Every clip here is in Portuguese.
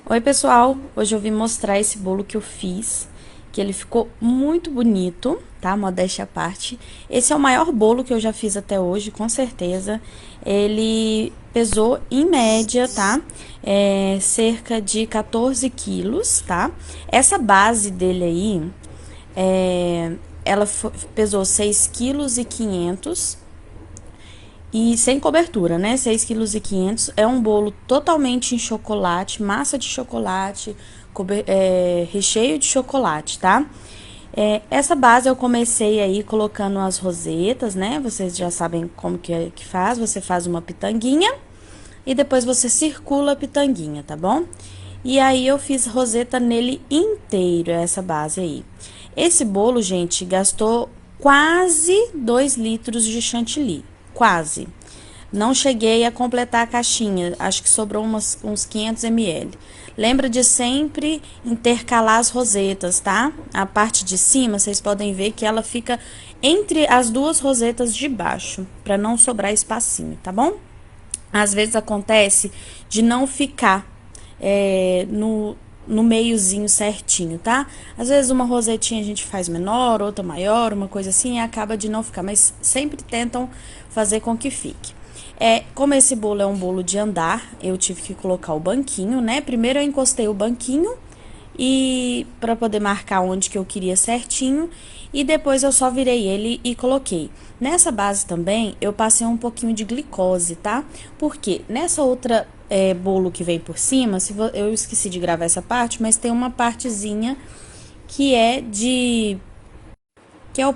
Oi pessoal, hoje eu vim mostrar esse bolo que eu fiz, que ele ficou muito bonito, tá? Modéstia à parte. Esse é o maior bolo que eu já fiz até hoje, com certeza. Ele pesou em média, tá? Cerca de 14 quilos, tá? Essa base dele aí, ela pesou 6,5 kg e sem cobertura, né? 6,5 kg. É um bolo totalmente em chocolate, massa de chocolate, recheio de chocolate, tá? Essa base eu comecei aí colocando as rosetas, né? Vocês já sabem como que faz. Você faz uma pitanguinha e depois você circula a pitanguinha, tá bom? E aí eu fiz roseta nele inteiro, essa base aí. Esse bolo, gente, gastou quase 2 litros de chantilly. Quase. Não cheguei a completar a caixinha, acho que sobrou uns 500 ml. Lembra de sempre intercalar as rosetas, tá? A parte de cima, vocês podem ver que ela fica entre as duas rosetas de baixo, para não sobrar espacinho, tá bom? Às vezes acontece de não ficar no meiozinho certinho, tá? Às vezes uma rosetinha a gente faz menor, outra maior, uma coisa assim, e acaba de não ficar, mas sempre tentam fazer com que fique. Como esse bolo é um bolo de andar, eu tive que colocar o banquinho, né? Primeiro eu encostei o banquinho e para poder marcar onde que eu queria certinho, e depois eu só virei ele e coloquei. Nessa base também eu passei um pouquinho de glicose, tá? Porque nessa outra bolo que vem por cima, eu esqueci de gravar essa parte, mas tem uma partezinha que é de que é o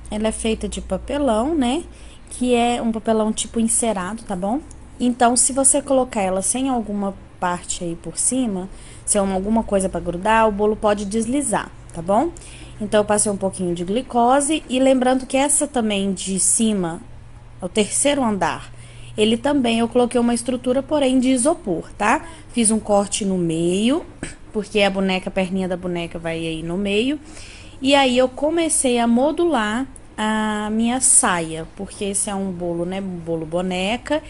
ela é feita de papelão, né? Que é um papelão tipo encerado, tá bom? Então, se você colocar ela sem alguma parte aí por cima, se é alguma coisa para grudar, o bolo pode deslizar, tá bom? Então, eu passei um pouquinho de glicose e lembrando que essa também de cima, o terceiro andar, ele também eu coloquei uma estrutura, porém de isopor, tá? Fiz um corte no meio, porque a perninha da boneca vai aí no meio. E aí eu comecei a modular a minha saia, porque esse é um bolo, né, um bolo boneca.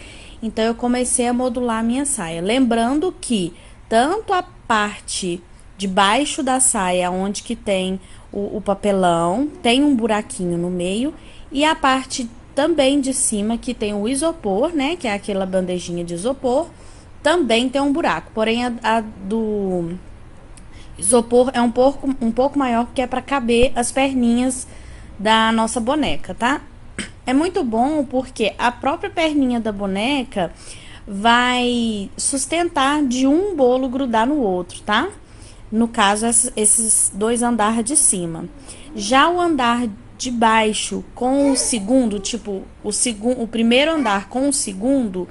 Então eu comecei a modular a minha saia, lembrando que tanto a parte de baixo da saia, onde que tem o papelão, tem um buraquinho no meio, e a parte também de cima que tem o isopor, né, que é aquela bandejinha de isopor, também tem um buraco. Porém a do isopor é um pouco maior, porque é para caber as perninhas da nossa boneca, tá? É muito bom porque a própria perninha da boneca vai sustentar de um bolo grudar no outro, tá? No caso, esses dois andares de cima. Já o andar de baixo com o segundo, tipo, o primeiro andar com o segundo,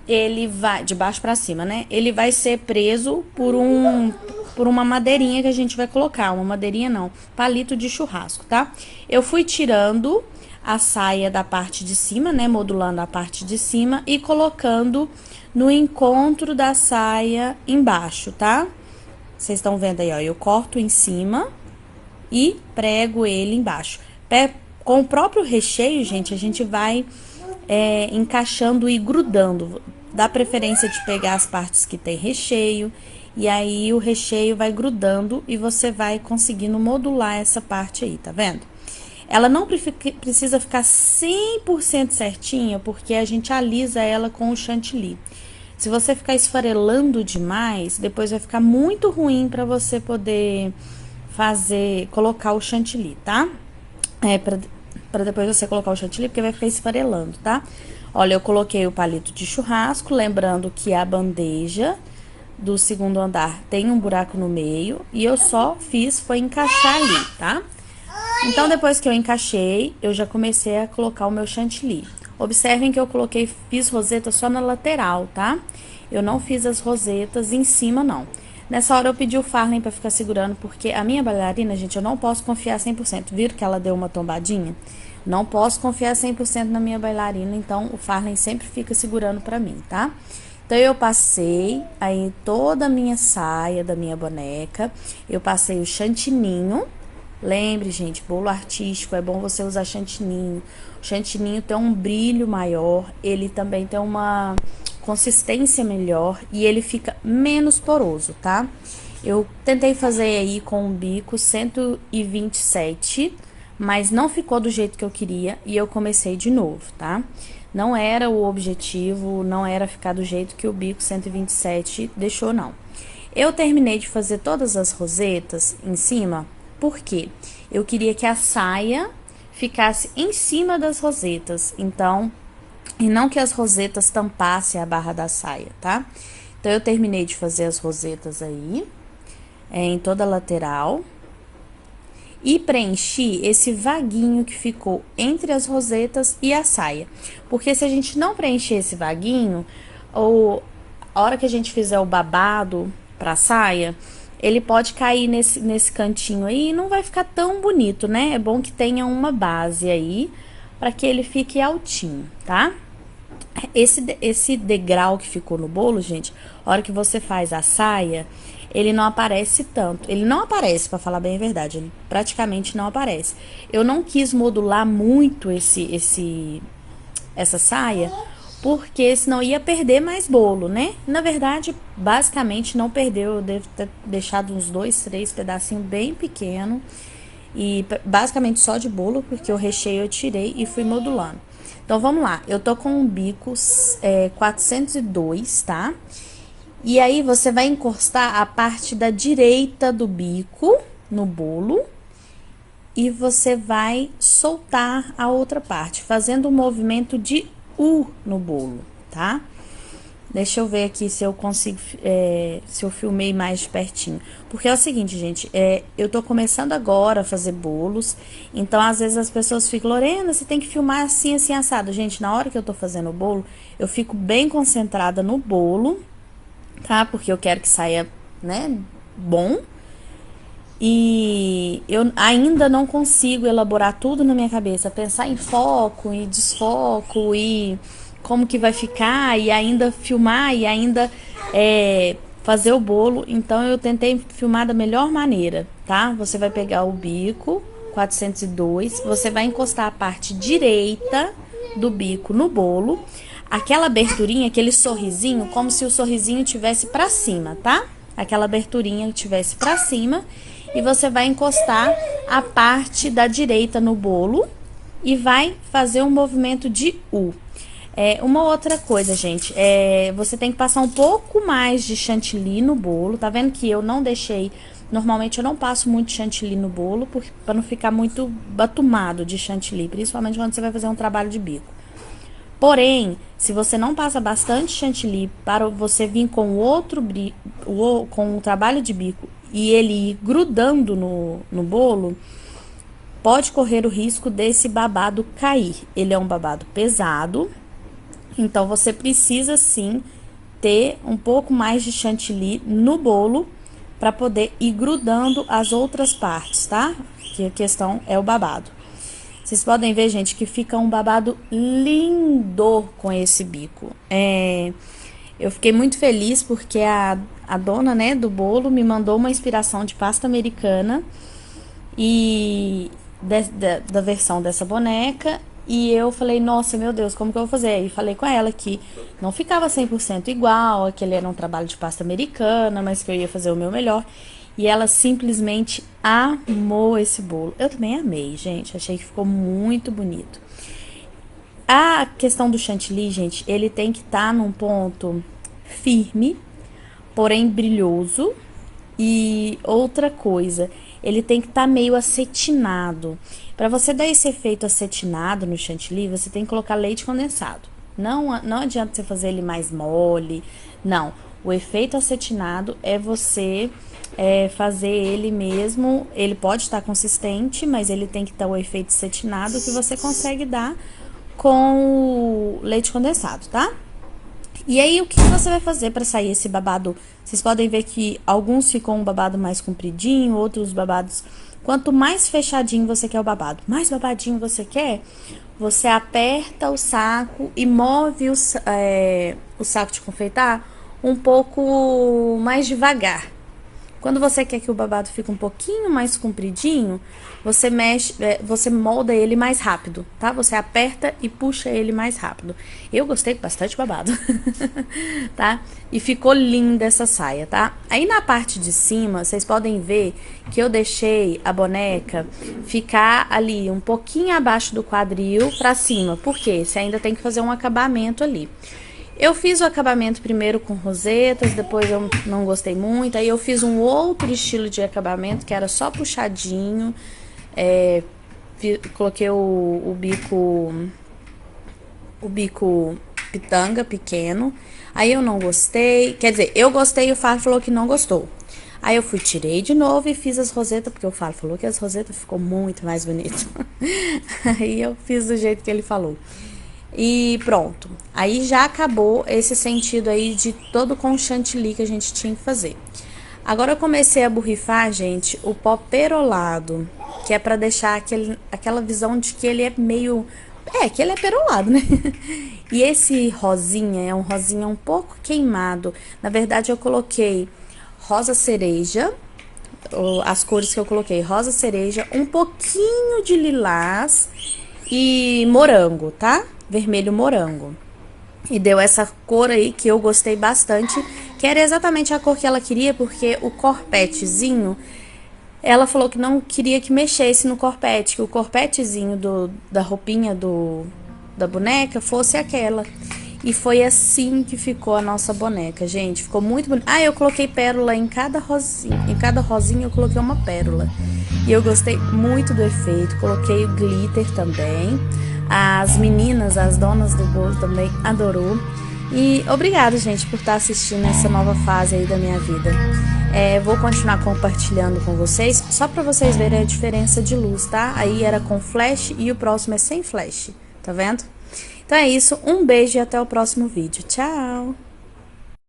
ele vai de baixo para cima, né? Ele vai ser preso por uma madeirinha que a gente vai colocar, uma madeirinha não, palito de churrasco, tá? Eu fui tirando a saia da parte de cima, né, modulando a parte de cima e colocando no encontro da saia embaixo, tá? Vocês estão vendo aí, ó, eu corto em cima e prego ele embaixo. Com o próprio recheio, gente, a gente vai encaixando e grudando. Dá preferência de pegar as partes que tem recheio, e aí o recheio vai grudando e você vai conseguindo modular essa parte aí, tá vendo? Ela não precisa ficar 100% certinha, porque a gente alisa ela com o chantilly. Se você ficar esfarelando demais, depois vai ficar muito ruim para você poder colocar o chantilly, tá? Para depois você colocar o chantilly, porque vai ficar esfarelando, tá? Olha, eu coloquei o palito de churrasco, lembrando que a bandeja do segundo andar tem um buraco no meio, e eu só foi encaixar ali, tá? Então, depois que eu encaixei, eu já comecei a colocar o meu chantilly. Observem que eu fiz roseta só na lateral, tá? Eu não fiz as rosetas em cima, não. Nessa hora eu pedi o Farley pra ficar segurando, porque a minha bailarina, gente, eu não posso confiar 100%. Viram que ela deu uma tombadinha? Não posso confiar 100% na minha bailarina, então o Farley sempre fica segurando pra mim, tá? Então, eu passei aí toda a minha saia da minha boneca, eu passei o chantininho, Lembre, gente, bolo artístico é bom você usar chantininho. O chantininho tem um brilho maior, ele também tem uma consistência melhor e ele fica menos poroso, tá? Eu tentei fazer aí com o bico 127, mas não ficou do jeito que eu queria e eu comecei de novo, tá? Não era o objetivo, não era ficar do jeito que o bico 127 deixou, não. Eu terminei de fazer todas as rosetas em cima, porque eu queria que a saia ficasse em cima das rosetas, então, e não que as rosetas tampassem a barra da saia, tá? Então, eu terminei de fazer as rosetas aí, em toda a lateral, e preenchi esse vaguinho que ficou entre as rosetas e a saia. Porque se a gente não preencher esse vaguinho, ou a hora que a gente fizer o babado pra saia, ele pode cair nesse cantinho aí e não vai ficar tão bonito, né? É bom que tenha uma base aí para que ele fique altinho, tá? Esse degrau que ficou no bolo, gente, a hora que você faz a saia, ele não aparece tanto. Ele não aparece, para falar bem a verdade, ele praticamente não aparece. Eu não quis modular muito essa saia, porque senão ia perder mais bolo, né? Na verdade, basicamente não perdeu, eu devo ter deixado uns 2, 3 pedacinhos bem pequenos. E basicamente só de bolo, porque o recheio eu tirei e fui modulando. Então, vamos lá. Eu tô com um bico 402, tá? E aí, você vai encostar a parte da direita do bico no bolo. E você vai soltar a outra parte, fazendo um movimento de U no bolo, tá? Deixa eu ver aqui se eu consigo, se eu filmei mais de pertinho. Porque é o seguinte, gente, eu tô começando agora a fazer bolos, então às vezes as pessoas ficam, Lorena, você tem que filmar assim, assim, assado. Gente, na hora que eu tô fazendo o bolo, eu fico bem concentrada no bolo, tá? Porque eu quero que saia, né, bom. E eu ainda não consigo elaborar tudo na minha cabeça, pensar em foco e desfoco e como que vai ficar e ainda filmar e ainda fazer o bolo. Então eu tentei filmar da melhor maneira, tá? Você vai pegar o bico 402, você vai encostar a parte direita do bico no bolo, aquela aberturinha, aquele sorrisinho, como se o sorrisinho tivesse pra cima, tá? Aquela aberturinha tivesse pra cima. E você vai encostar a parte da direita no bolo e vai fazer um movimento de U. Uma outra coisa, gente, você tem que passar um pouco mais de chantilly no bolo. Tá vendo que eu não deixei... Normalmente eu não passo muito chantilly no bolo para não ficar muito batumado de chantilly, principalmente quando você vai fazer um trabalho de bico. Porém, se você não passa bastante chantilly para você vir com com o trabalho de bico e ele ir grudando no bolo, pode correr o risco desse babado cair. Ele é um babado pesado, então você precisa sim ter um pouco mais de chantilly no bolo para poder ir grudando as outras partes, tá? Que a questão é o babado. Vocês podem ver, gente, que fica um babado lindo com esse bico. Eu fiquei muito feliz porque a dona, né, do bolo me mandou uma inspiração de pasta americana e da versão dessa boneca. E eu falei, nossa, meu Deus, como que eu vou fazer? E falei com ela que não ficava 100% igual, aquele era um trabalho de pasta americana, mas que eu ia fazer o meu melhor. E ela simplesmente amou esse bolo. Eu também amei, gente. Achei que ficou muito bonito. A questão do chantilly, gente, ele tem que estar num ponto firme, porém brilhoso. E outra coisa, ele tem que estar meio acetinado. Para você dar esse efeito acetinado no chantilly, você tem que colocar leite condensado. Não adianta você fazer ele mais mole, não. O efeito acetinado é você fazer ele mesmo. Ele pode estar consistente, mas ele tem que estar o efeito acetinado que você consegue dar com o leite condensado, tá? E aí, o que você vai fazer para sair esse babado? Vocês podem ver que alguns ficam um babado mais compridinho, outros babados... Quanto mais fechadinho você quer o babado, mais babadinho você quer, você aperta o saco e move o saco de confeitar um pouco mais devagar. Quando você quer que o babado fique um pouquinho mais compridinho, você mexe, você molda ele mais rápido, tá? Você aperta e puxa ele mais rápido. Eu gostei bastante babado, tá? E ficou linda essa saia, tá? Aí na parte de cima, vocês podem ver que eu deixei a boneca ficar ali um pouquinho abaixo do quadril pra cima. Por quê? Você ainda tem que fazer um acabamento ali. Eu fiz o acabamento primeiro com rosetas, depois eu não gostei muito. Aí eu fiz um outro estilo de acabamento, que era só puxadinho. Coloquei o bico pitanga pequeno. Aí eu não gostei, quer dizer, eu gostei e o Fábio falou que não gostou. Aí eu fui, tirei de novo e fiz as rosetas, porque o Fábio falou que as rosetas ficou muito mais bonito. Aí eu fiz do jeito que ele falou. E pronto, aí já acabou esse sentido aí de todo com chantilly que a gente tinha que fazer. Agora eu comecei a borrifar, gente, o pó perolado, que é pra deixar aquela visão de que ele é meio... que ele é perolado, né? E esse rosinha é um rosinha um pouco queimado. Na verdade eu coloquei rosa cereja, as cores que eu coloquei, rosa cereja, um pouquinho de lilás e morango, tá? Vermelho morango. E deu essa cor aí que eu gostei bastante, que era exatamente a cor que ela queria, porque o corpetezinho, ela falou que não queria que mexesse no corpete, que o corpetezinho da roupinha da boneca fosse aquela. E foi assim que ficou a nossa boneca, gente. Ficou muito bonito. Ah, eu coloquei pérola em cada rosinha. Em cada rosinha eu coloquei uma pérola. E eu gostei muito do efeito. Coloquei o glitter também. As meninas, as donas do bolo também adorou. E obrigada, gente, por estar assistindo essa nova fase aí da minha vida. Vou continuar compartilhando com vocês, só para vocês verem a diferença de luz, tá? Aí era com flash e o próximo é sem flash, tá vendo? Então é isso, um beijo e até o próximo vídeo. Tchau!